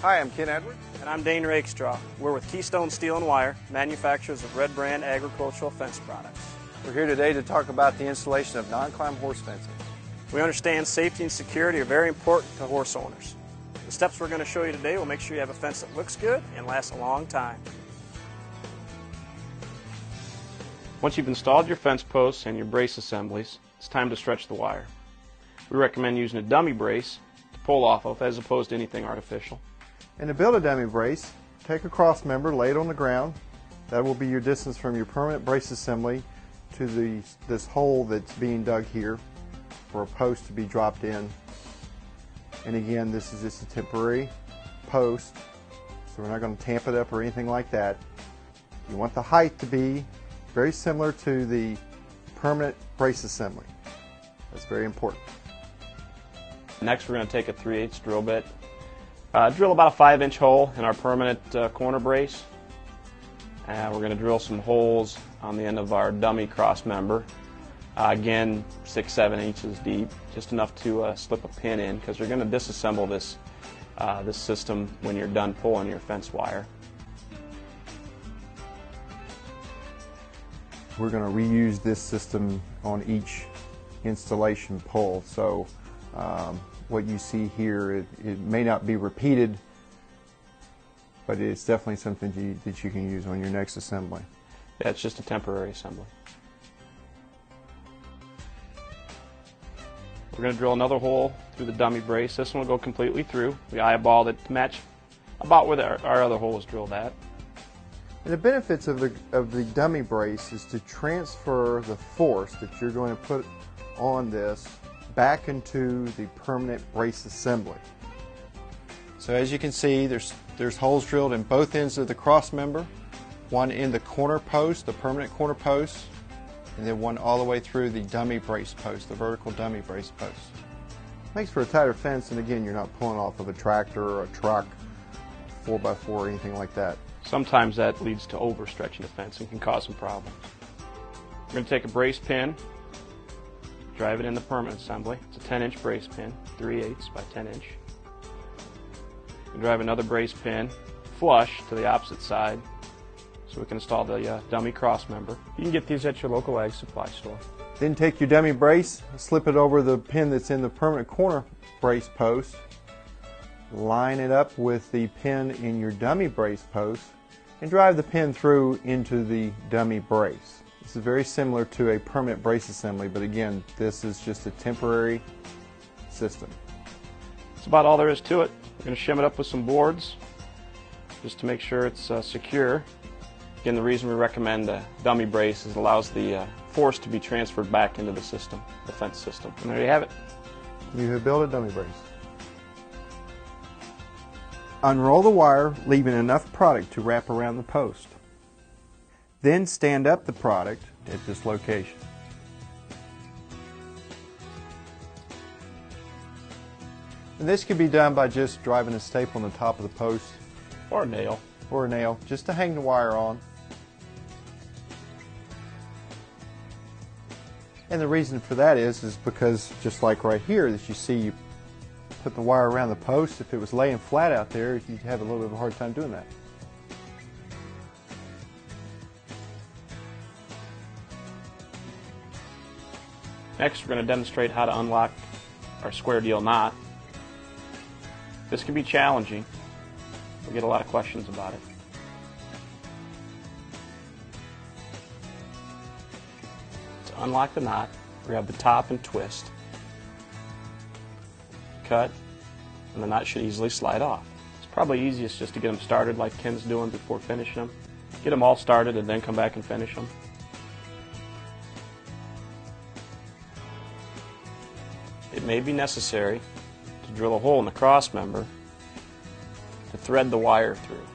Hi, I'm Ken Edwards. And I'm Dane Rakestraw. We're with Keystone Steel Wire, manufacturers of Redbrand agricultural fence products. We're here today to talk about the installation of non-climb horse fencing. We understand safety and security are very important to horse owners. The steps we're going to show you today will make sure you have a fence that looks good and lasts a long time. Once you've installed your fence posts and your brace assemblies, it's time to stretch the wire. We recommend using a dummy brace to pull off of as opposed to anything artificial. And to build a dummy brace, take a cross member, lay it on the ground. That will be your distance from your permanent brace assembly to this hole that's being dug here for a post to be dropped in. And again, this is just a temporary post, so we're not going to tamp it up or anything like that. You want the height to be very similar to the permanent brace assembly. That's very important. Next, we're going to take a 3/8 drill bit, drill about a 5-inch hole in our permanent corner brace, and we're going to drill some holes on the end of our dummy cross member. Again, 6-7 inches deep, just enough to slip a pin in, because you're going to disassemble this system when you're done pulling your fence wire. We're going to reuse this system on each installation pull, so what you see here, it may not be repeated, but it's definitely something that you can use on your next assembly. Yeah, it's just a temporary assembly. We're going to drill another hole through the dummy brace. This one will go completely through. We eyeballed it to match about where our other hole was drilled at. And the benefits of the dummy brace is to transfer the force that you're going to put on this back into the permanent brace assembly. So as you can see, there's holes drilled in both ends of the cross member, one in the corner post, the permanent corner post, and then one all the way through the dummy brace post, the vertical dummy brace post. Makes for a tighter fence, and again, you're not pulling off of a tractor or a truck, 4x4 or anything like that. Sometimes that leads to overstretching the fence and can cause some problems. We're going to take a brace pin, drive it in the permanent assembly. It's a 10-inch brace pin, 3/8 by 10 inch. And drive another brace pin flush to the opposite side so we can install the dummy cross member. You can get these at your local ag supply store. Then take your dummy brace, slip it over the pin that's in the permanent corner brace post, line it up with the pin in your dummy brace post, and drive the pin through into the dummy brace. This is very similar to a permanent brace assembly, but again, this is just a temporary system. That's about all there is to it. We're going to shim it up with some boards just to make sure it's secure. Again, the reason we recommend the dummy brace is it allows the force to be transferred back into the system, the fence system. And there you have it. You have built a dummy brace. Unroll the wire, leaving enough product to wrap around the post. Then stand up the product at this location. And this can be done by just driving a staple on the top of the post. Or a nail. Or a nail, just to hang the wire on. And the reason for that is because just like right here that you see, you put the wire around the post. If it was laying flat out there, you'd have a little bit of a hard time doing that. Next, we're going to demonstrate how to unlock our square deal knot. This can be challenging. We get a lot of questions about it. To unlock the knot, grab the top and twist. Cut, and the knot should easily slide off. It's probably easiest just to get them started like Ken's doing before finishing them. Get them all started and then come back and finish them. It may be necessary to drill a hole in the cross member to thread the wire through.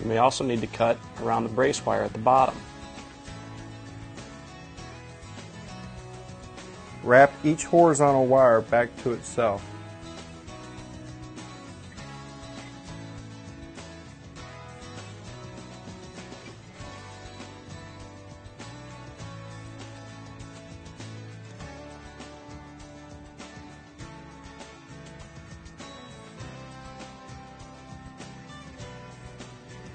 You may also need to cut around the brace wire at the bottom. Wrap each horizontal wire back to itself.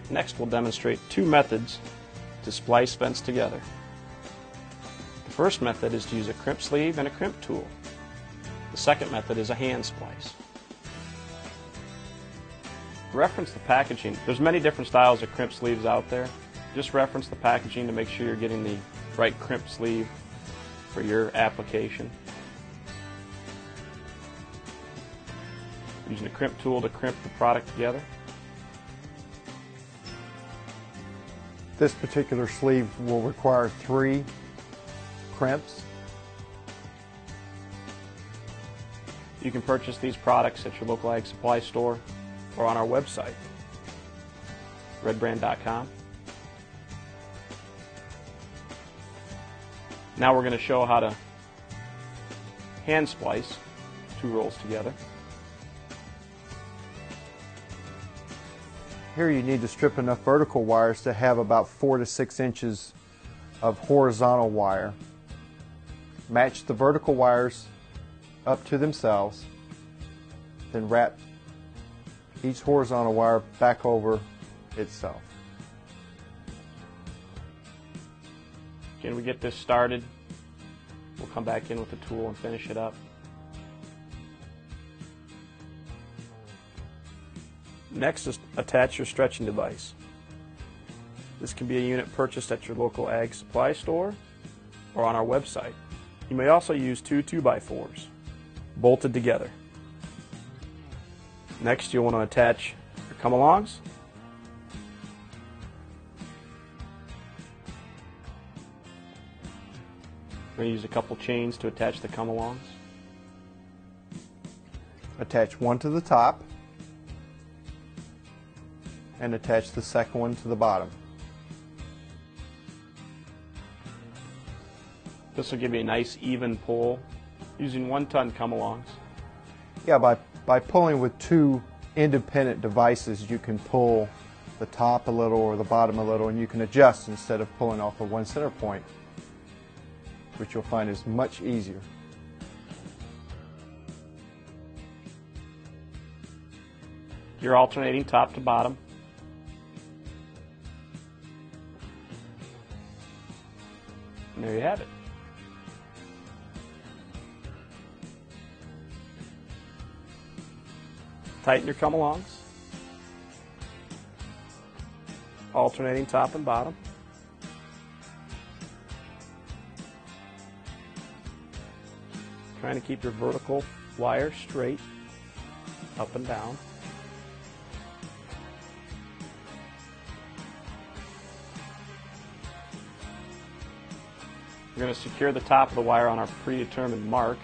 Next, we'll demonstrate two methods to splice fence together. The first method is to use a crimp sleeve and a crimp tool. The second method is a hand splice. Reference the packaging. There's many different styles of crimp sleeves out there. Just reference the packaging to make sure you're getting the right crimp sleeve for your application. Using a crimp tool to crimp the product together. This particular sleeve will require 3 crimps. You can purchase these products at your local ag supply store or on our website, Redbrand.com. Now we're going to show how to hand splice 2 rolls together. Here you need to strip enough vertical wires to have about 4 to 6 inches of horizontal wire. Match the vertical wires up to themselves, then wrap each horizontal wire back over itself. Again, we get this started. We'll come back in with the tool and finish it up. Next is attach your stretching device. This can be a unit purchased at your local ag supply store or on our website. You may also use 2 2x4s bolted together. Next, you'll want to attach your come-alongs. We're going to use a couple chains to attach the come-alongs. Attach one to the top and attach the second one to the bottom. This will give you a nice even pull using 1-ton come-alongs. Yeah, by pulling with 2 independent devices, you can pull the top a little or the bottom a little, and you can adjust instead of pulling off of one center point, which you'll find is much easier. You're alternating top to bottom. And there you have it. Tighten your come-alongs, alternating top and bottom. Trying to keep your vertical wire straight, up and down. We're going to secure the top of the wire on our predetermined mark.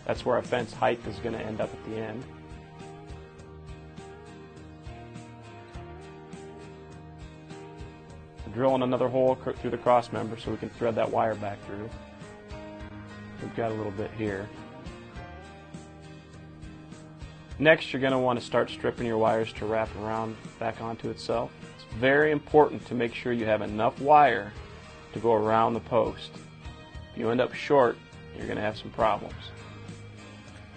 That's where our fence height is going to end up at the end. We're drilling another hole through the cross member so we can thread that wire back through. We've got a little bit here. Next, you're going to want to start stripping your wires to wrap around back onto itself. It's very important to make sure you have enough wire to go around the post. If you end up short, you're going to have some problems.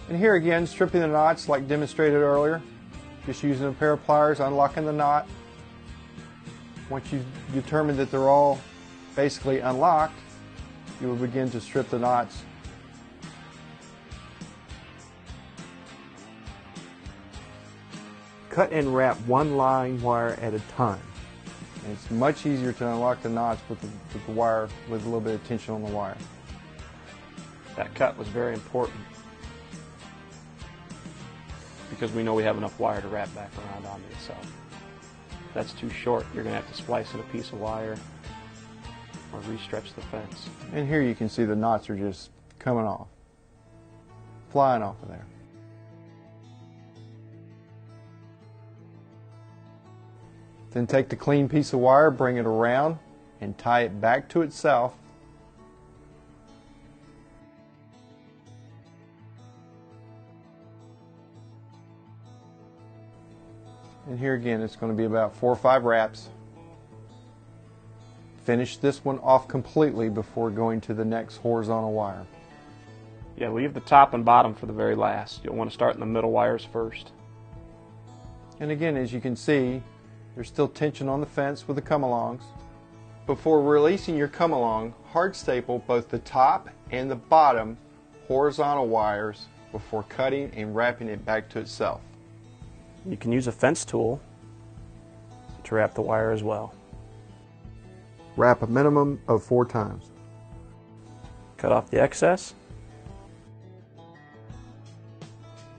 And here again, stripping the knots like demonstrated earlier. Just using a pair of pliers, unlocking the knot. Once you determine that they're all basically unlocked, you will begin to strip the knots. Cut and wrap 1 line wire at a time. And it's much easier to unlock the knots with the wire with a little bit of tension on the wire. That cut was very important because we know we have enough wire to wrap back around onto itself. If that's too short, you're going to have to splice in a piece of wire or re-stretch the fence. And here you can see the knots are just coming off, flying off of there. Then take the clean piece of wire, bring it around, and tie it back to itself. And here again, it's going to be about 4 or 5 wraps. Finish this one off completely before going to the next horizontal wire. Yeah, leave the top and bottom for the very last. You'll want to start in the middle wires first. And again, as you can see, there's still tension on the fence with the come-alongs. Before releasing your come-along, hard staple both the top and the bottom horizontal wires before cutting and wrapping it back to itself. You can use a fence tool to wrap the wire as well. Wrap a minimum of 4 times. Cut off the excess,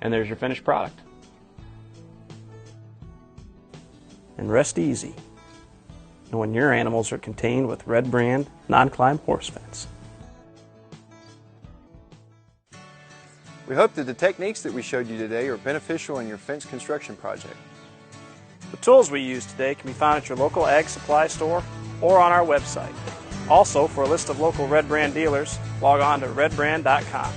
and there's your finished product. And rest easy, knowing your animals are contained with Redbrand Non-Climb Horse Fence. We hope that the techniques that we showed you today are beneficial in your fence construction project. The tools we used today can be found at your local ag supply store or on our website. Also, for a list of local Redbrand dealers, log on to redbrand.com.